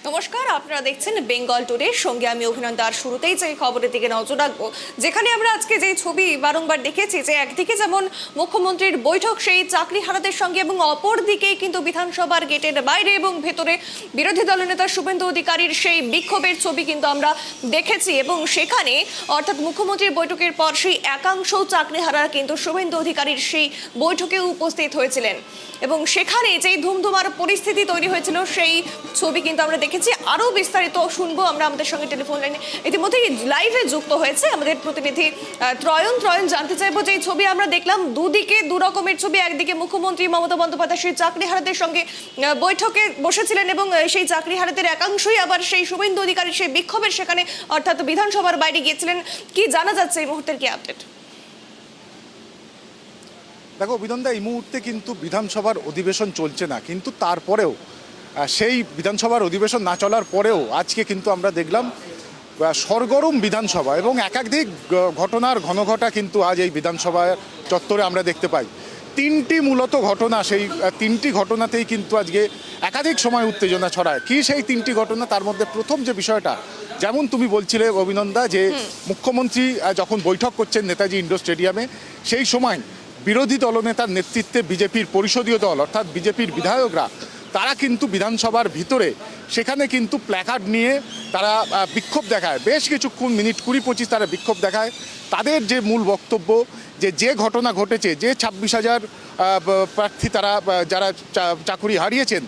নমস্কার, আপনারা দেখছেন বেঙ্গল টুডে। সঙ্গে আমি অভিনন্দার। শুরুতেই যে খবরের দিকে নজর রাখবো, যেখানে আমরা আজকে যে ছবি বারংবার দেখেছি যে একদিকে যেমন মুখ্যমন্ত্রীর বৈঠক সেই চাকরিহারাদের সঙ্গে, এবং অপর দিকে কিন্তু বিধানসভার গেটের বাইরে এবং ভেতরে বিরোধী দলনেতা শুভেন্দু অধিকারীর সেই বিক্ষোভের ছবি কিন্তু আমরা দেখেছি। এবং সেখানে অর্থাৎ মুখ্যমন্ত্রীর বৈঠকের পর সেই একাংশ চাকরিহারারা কিন্তু শুভেন্দু অধিকারীর সেই বৈঠকে উপস্থিত হয়েছিলেন এবং সেখানে যেই ধুমধুমার পরিস্থিতি তৈরি হয়েছিল সেই ছবি কিন্তু আমরা দেখেছি। আরো বিস্তারিত শুনবো আমরা। আমাদের সঙ্গে টেলিফোন লাইনে ইতিমধ্যেই লাইভে যুক্ত হয়েছে আমাদের প্রতিনিধি ত্রয়ন। জানতে চাইবো যে এই ছবি আমরা দেখলাম, দুদিকে দু রকমের ছবি। একদিকে মুখ্যমন্ত্রী মমতা বন্দ্যোপাধ্যায় সেই চাকরিহারাদের সঙ্গে বৈঠকে বসেছিলেন এবং সেই চাকরিহারাদের একাংশই আবার সেই শুভেন্দু অধিকারীর সেই বিক্ষোভের সেখানে অর্থাৎ বিধানসভার বাইরে গিয়েছিলেন। কি জানা যাচ্ছে এই মুহূর্তের কি আপডেট? দেখো অভিনন্দা, এই মুহূর্তে কিন্তু বিধানসভার অধিবেশন চলছে না, কিন্তু তারপরেও সেই বিধানসভার অধিবেশন না চলার পরেও আজকে কিন্তু আমরা দেখলাম সরগরম বিধানসভা এবং একাধিক ঘটনার ঘনঘটা কিন্তু আজ এই বিধানসভা চত্বরে আমরা দেখতে পাই। তিনটি মূলত ঘটনা, সেই তিনটি ঘটনাতেই কিন্তু আজকে একাধিক সময় উত্তেজনা ছড়ায়। কি সেই তিনটি ঘটনা? তার মধ্যে প্রথম যে বিষয়টা, যেমন তুমি বলছিলে অভিনন্দা, যে মুখ্যমন্ত্রী যখন বৈঠক করছেন নেতাজি ইন্ডোর স্টেডিয়ামে, সেই সময় বিরোধী দলনেতার নেতৃত্বে বিজেপির পরিষদীয় দল অর্থাৎ বিজেপির বিধায়করা তারা কিন্তু বিধানসভার ভিতরে সেখানে কিন্তু প্ল্যাকার্ড নিয়ে তারা বিক্ষোভ দেখায়। বেশ কিছুক্ষণ, মিনিট 20-25 তারা বিক্ষোভ দেখায়। তাদের যে মূল বক্তব্য, যে ঘটনা ঘটেছে, যে 26,000 প্রার্থী তারা যারা চাকুরি হারিয়েছেন,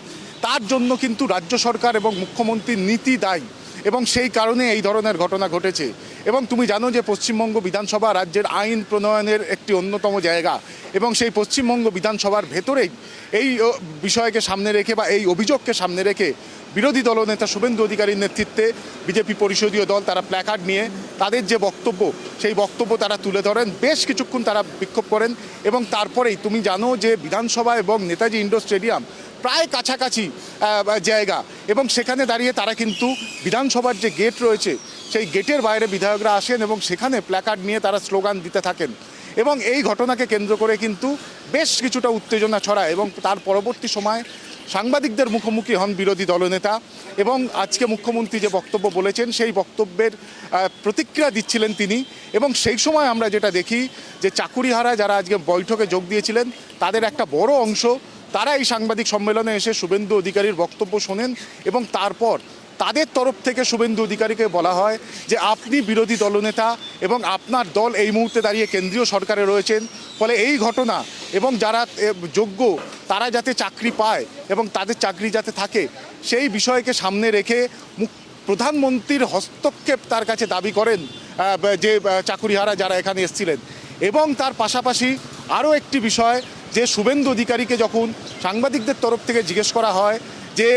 তার জন্য কিন্তু রাজ্য সরকার এবং মুখ্যমন্ত্রীর নীতি দায়ী এবং সেই কারণে এই ধরনের ঘটনা ঘটেছে। এবং তুমি জানো যে পশ্চিমবঙ্গ বিধানসভা রাজ্যের আইন প্রণয়নের একটি অন্যতম জায়গা এবং সেই পশ্চিমবঙ্গ বিধানসভার ভেতরেই এই বিষয়কে সামনে রেখে বা এই অভিযোগকে সামনে রেখে বিরোধী দলনেতা শুভেন্দু অধিকারীর নেতৃত্বে বিজেপি পরিষদীয় দল তারা প্ল্যাকার্ড নিয়ে তাদের যে বক্তব্য, সেই বক্তব্য তারা তুলে ধরেন। বেশ কিছুক্ষণ তারা বিক্ষোভ করেন এবং তারপরেই তুমি জানো যে বিধানসভা এবং নেতাজি ইন্ডোর স্টেডিয়াম প্রায় কাছাকাছি জায়গা এবং সেখানে দাঁড়িয়ে তারা কিন্তু বিধানসভার যে গেট রয়েছে সেই গেটের বাইরে বিধায়করা আসেন এবং সেখানে প্ল্যাকার্ড নিয়ে তারা স্লোগান দিতে থাকেন এবং এই ঘটনাকে কেন্দ্র করে কিন্তু বেশ কিছুটা উত্তেজনা ছড়ায় এবং তার পরবর্তী সময় সাংবাদিকদের মুখোমুখি হন বিরোধী দলনেতা এবং আজকে মুখ্যমন্ত্রী যে বক্তব্য বলেছেন সেই বক্তব্যের প্রতিক্রিয়া দিচ্ছিলেন তিনি। এবং সেই সময় আমরা যেটা দেখি যে চাকুরিহারা যারা আজকে বৈঠকে যোগ দিয়েছিলেন তাদের একটা বড় অংশ তারা এই সাংবাদিক সম্মেলনে এসে শুভেন্দু অধিকারীর বক্তব্য শোনেন এবং তারপর তাদের তরফ থেকে শুভেন্দু অধিকারীকে বলা হয় যে আপনি বিরোধী দলনেতা এবং আপনার দল এই মুহূর্তে দাঁড়িয়ে কেন্দ্রীয় সরকারে রয়েছেন, ফলে এই ঘটনা এবং যারা যোগ্য তারা যাতে চাকরি পায় এবং তাদের চাকরি যাতে থাকে সেই বিষয়কে সামনে রেখে প্রধানমন্ত্রীর হস্তক্ষেপ তার কাছে দাবি করেন যে চাকুরিহারা যারা এখানে এসেছিলেন। এবং তার পাশাপাশি আরও একটি বিষয়, যে শুভেন্দু অধিকারীকে যখন সাংবাদিকদের তরফ থেকে জিজ্ঞেস করা হয় যে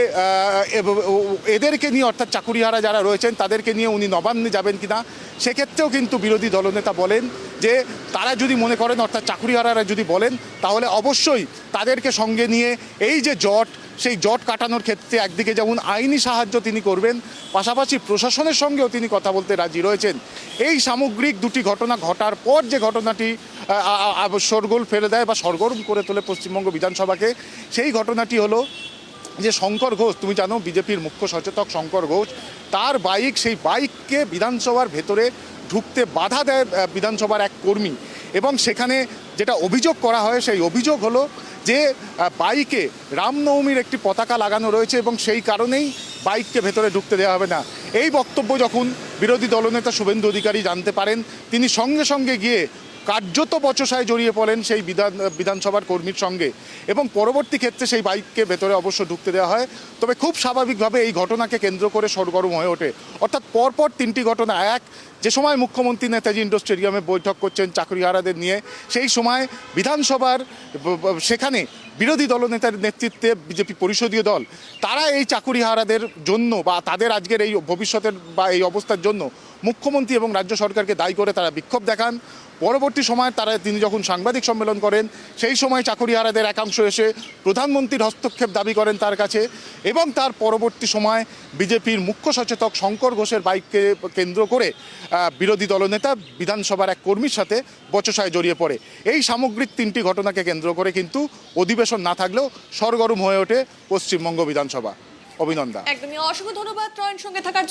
এদেরকে নিয়ে অর্থাৎ চাকুরিহারা যারা রয়েছেন তাদেরকে নিয়ে উনি নবান্নে যাবেন কিনা, সেক্ষেত্রেও কিন্তু বিরোধী দলনেতা বলেন যে তারা যদি মনে করেন অর্থাৎ চাকুরিহারারা যদি বলেন তাহলে অবশ্যই তাদেরকে সঙ্গে নিয়ে এই যে জট, সেই জট কাটানোর ক্ষেত্রে একদিকে যেমন আইনি সাহায্য তিনি করবেন, পাশাপাশি প্রশাসনের সঙ্গেও তিনি কথা বলতে রাজি রয়েছেন। এই সামগ্রিক দুটি ঘটনা ঘটার পর যে ঘটনাটি শোরগোল ফেলে দেয় বা সরগরম করে তোলে পশ্চিমবঙ্গ বিধানসভাকে, সেই ঘটনাটি হলো যে শঙ্কর ঘোষ, তুমি জানো বিজেপির মুখ্য সচেতক শঙ্কর ঘোষ, তার বাইক, সেই বাইককে বিধানসভার ভেতরে ঢুকতে বাধা দেয় বিধানসভার এক কর্মী এবং সেখানে যেটা অভিযোগ করা হয় সেই অভিযোগ হলো যে বাইকে রামনবমীর একটি পতাকা লাগানো রয়েছে এবং সেই কারণেই বাইককে ভেতরে ঢুকতে দেওয়া হবে না। এই বক্তব্য যখন বিরোধী দলনেতা শুভেন্দু অধিকারী জানতে পারেন, তিনি সঙ্গে সঙ্গে গিয়ে কার্যত বচসায় জড়িয়ে পড়েন সেই বিধানসভার কর্মীর সঙ্গে এবং পরবর্তী ক্ষেত্রে সেই বাইককে ভেতরে অবশ্য ঢুকতে দেওয়া হয়। তবে খুব স্বাভাবিকভাবে এই ঘটনাকে কেন্দ্র করে সরগরম হয়ে ওঠে। অর্থাৎ পরপর তিনটি ঘটনা, এক যে সময় মুখ্যমন্ত্রী নেতাজি ইন্ডোর স্টেডিয়ামে বৈঠক করছেন চাকরিহারাদের নিয়ে, সেই সময় বিধানসভার সেখানে বিরোধী দলনেতার নেতৃত্বে বিজেপি পরিষদীয় দল তারা এই চাকুরিহারাদের জন্য বা তাদের আজকের এই ভবিষ্যতের বা এই অবস্থার জন্য মুখ্যমন্ত্রী এবং রাজ্য সরকারকে দায়ী করে তারা বিক্ষোভ দেখান। পরবর্তী সময় তিনি যখন সাংবাদিক সম্মেলন করেন সেই সময় চাকুরিহারাদের একাংশ এসে প্রধানমন্ত্রীর হস্তক্ষেপ দাবি করেন তার কাছে এবং তার পরবর্তী সময় বিজেপির মুখ্য সচেতক শঙ্কর ঘোষের বাইককে কেন্দ্র করে বিরোধী দলনেতা বিধানসভার এক কর্মীর সাথে বচসায় জড়িয়ে পড়ে। এই সামগ্রিক তিনটি ঘটনাকে কেন্দ্র করে কিন্তু অধিবেশন না থাকলেও সরগরম হয়ে ওঠে পশ্চিমবঙ্গ বিধানসভা। অভিনন্দা। একদমই অসংখ্য ধন্যবাদ ত্রয়ন সঙ্গে থাকার জন্য।